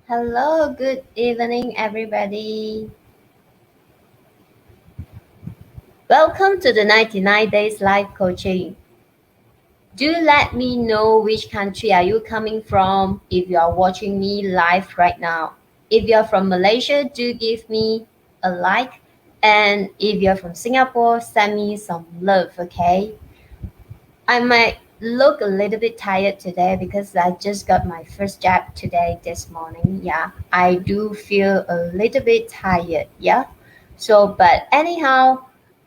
Hello, good evening, everybody. Welcome to the 99 Days Life Coaching. Do let me know which country are you coming from if you are watching me live right now. If you're from Malaysia, do give me a like. And if you're from Singapore, send me some love, okay? I might look a little bit tired today because I just got my first jab today this morning. Yeah, I do feel a little bit tired. Yeah. So, but anyhow,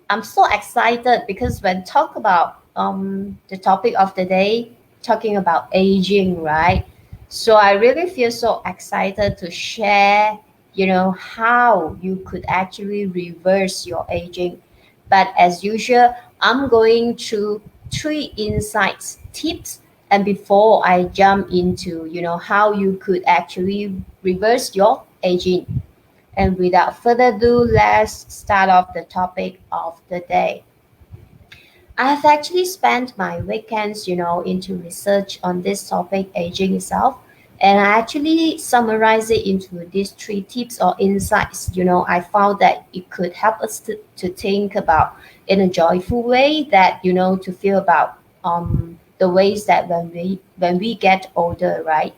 I'm so excited because when talk about the topic of the day, talking about aging, right? So I really feel so excited to share, how you could actually reverse your aging. But as usual, I'm going through three insights, tips, and before I jump into, how you could actually reverse your aging. And without further ado, let's start off the topic of the day. I've actually spent my weekends, into research on this topic, aging itself, and I actually summarize it into these three tips or insights. I found that it could help us to think about in a joyful way that, to feel about the ways that when we get older, right?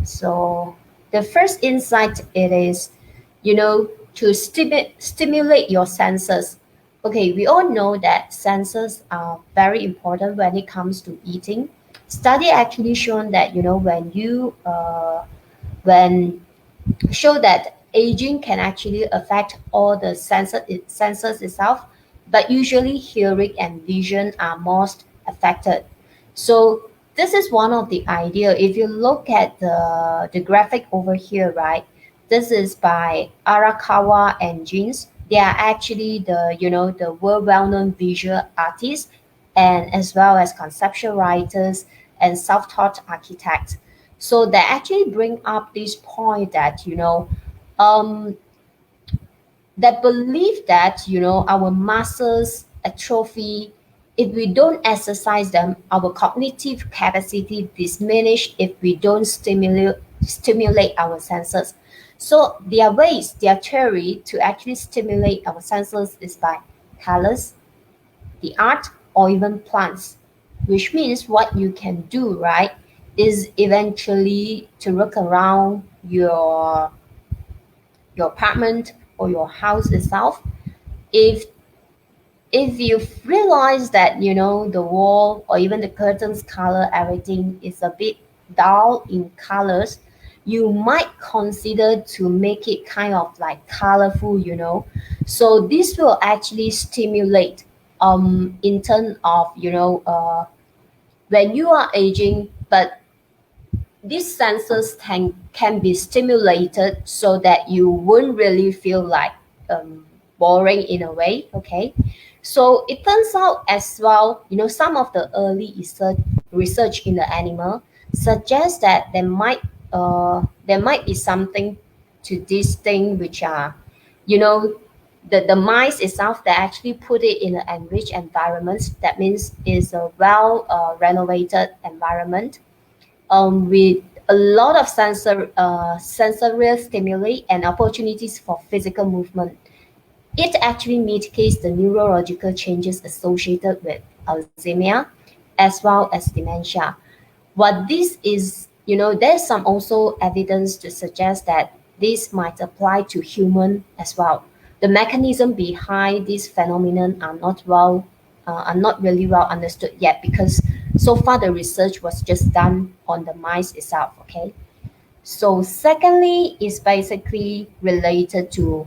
So the first insight it is, to stimulate your senses. Okay, we all know that senses are very important when it comes to eating. Study actually shown that when show that aging can actually affect all the senses itself, but usually hearing and vision are most affected. So this is one of the idea. If you look at the graphic over here, right? This is by Arakawa and Jeans. They are actually the world well-known visual artists and as well as conceptual writers and self-taught architects. So they actually bring up this point that um, that believe that our muscles atrophy if we don't exercise them. Our cognitive capacity diminish if we don't stimulate our senses. So their theory to actually stimulate our senses is by colors, the art, or even plants, which means what you can do, right, is eventually to look around your apartment or your house itself. If if you realize that the wall or even the curtains color, everything is a bit dull in colors, you might consider to make it kind of like colorful. So this will actually stimulate in terms of when you are aging, but these senses can be stimulated so that you won't really feel like boring in a way. Okay, so it turns out as well, some of the early research in the animal suggests that there might be something to this thing, which are you know the mice itself that actually put it in an enriched environment. That means it's a well renovated environment with a lot of sensory stimuli and opportunities for physical movement. It actually mitigates the neurological changes associated with Alzheimer as well as dementia. What this is, there's some also evidence to suggest that this might apply to human as well. The mechanism behind this phenomenon are not really well understood yet because so far the research was just done on the mice itself. Okay. So secondly is basically related to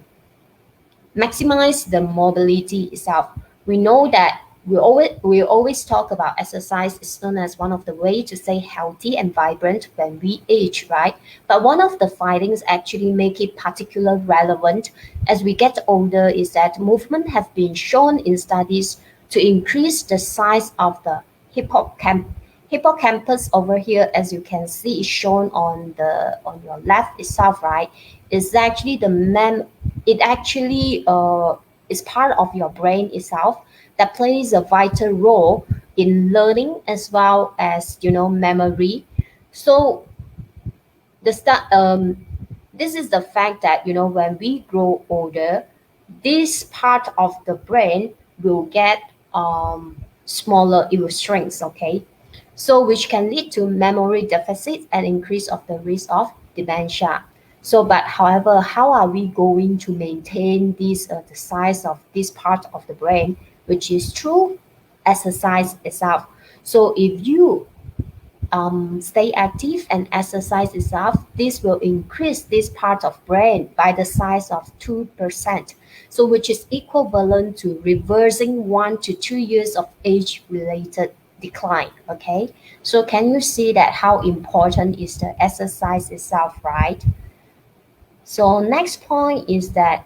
maximize the mobility itself. We know that we always talk about exercise is known as one of the way to stay healthy and vibrant when we age, right? But one of the findings actually make it particularly relevant as we get older is that movement have been shown in studies to increase the size of the hippocampus over here, as you can see is shown on your left itself, right? Is actually it actually is part of your brain itself that plays a vital role in learning as well as memory. So the start this is the fact that when we grow older, this part of the brain will get smaller, it will shrink, okay, so which can lead to memory deficit and increase of the risk of dementia. So but however, how are we going to maintain this the size of this part of the brain, which is through exercise itself. So if you stay active and exercise itself, this will increase this part of brain by the size of 2%. So which is equivalent to reversing 1 to 2 years of age related decline. Okay. So can you see that how important is the exercise itself, right? So next point is that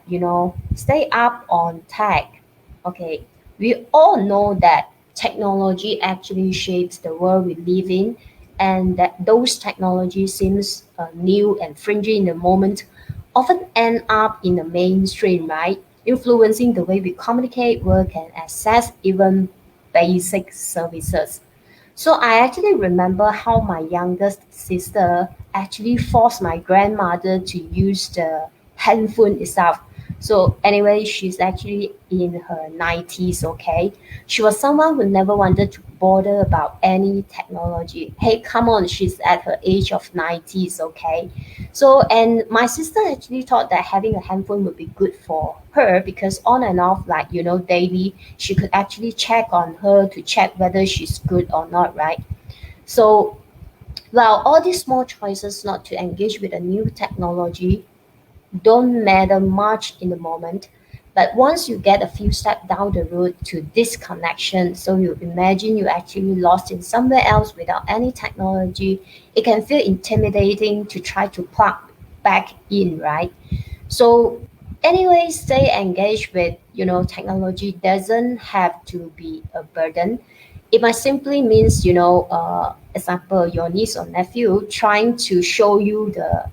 stay up on tech. Okay, we all know that technology actually shapes the world we live in, and that those technologies seems new and fringy in the moment, often end up in the mainstream, right? Influencing the way we communicate, work, and access even basic services. So I actually remember how my youngest sister actually forced my grandmother to use the handphone itself. So anyway, she's actually in her 90s, okay? She was someone who never wanted to bother about any technology. Hey, come on, she's at her age of 90s, okay? So, and my sister actually thought that having a handphone would be good for her because on and off, like, daily, she could actually check on her to check whether she's good or not, right? So, while all these small choices not to engage with a new technology don't matter much in the moment, but once you get a few steps down the road to disconnection, so you imagine you actually lost in somewhere else without any technology, it can feel intimidating to try to plug back in, right? So anyway, stay engaged with technology doesn't have to be a burden. It might simply means example, your niece or nephew trying to show you the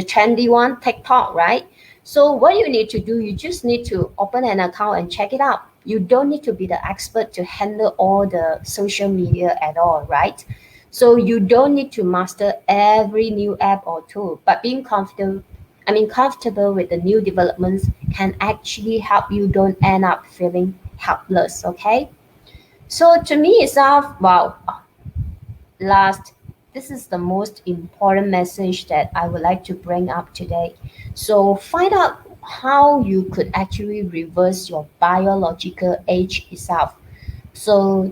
trendy one, TikTok, right? So what you need to do, you just need to open an account and check it out. You don't need to be the expert to handle all the social media at all, right? So you don't need to master every new app or tool, but being comfortable with the new developments can actually help you don't end up feeling helpless, okay? So to me, it's wow, last, this is the most important message that I would like to bring up today. So find out how you could actually reverse your biological age itself. So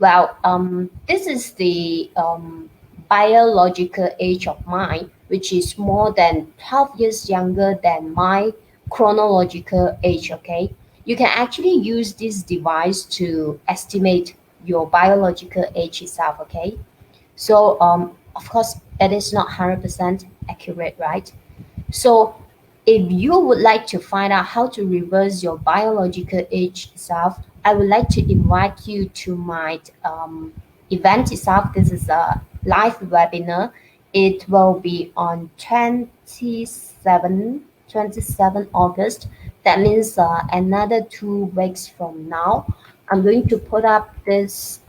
this is the biological age of mine, which is more than 12 years younger than my chronological age, okay? You can actually use this device to estimate your biological age itself, okay? So, of course, it is not 100% accurate, right? So, if you would like to find out how to reverse your biological age itself, I would like to invite you to my event itself. This is a live webinar. It will be on 27 August. That means another 2 weeks from now. I'm going to put up this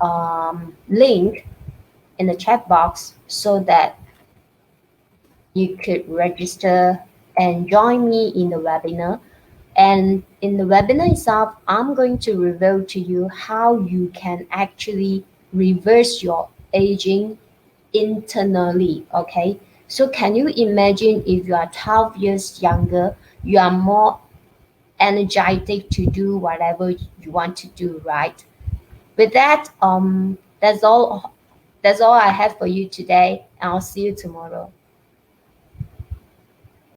link in the chat box so that you could register and join me in the webinar. And in the webinar itself, I'm going to reveal to you how you can actually reverse your aging internally. Okay. So can you imagine if you are 12 years younger, you are more energetic to do whatever you want to do, right? With that, that's all I have for you today, and I'll see you tomorrow.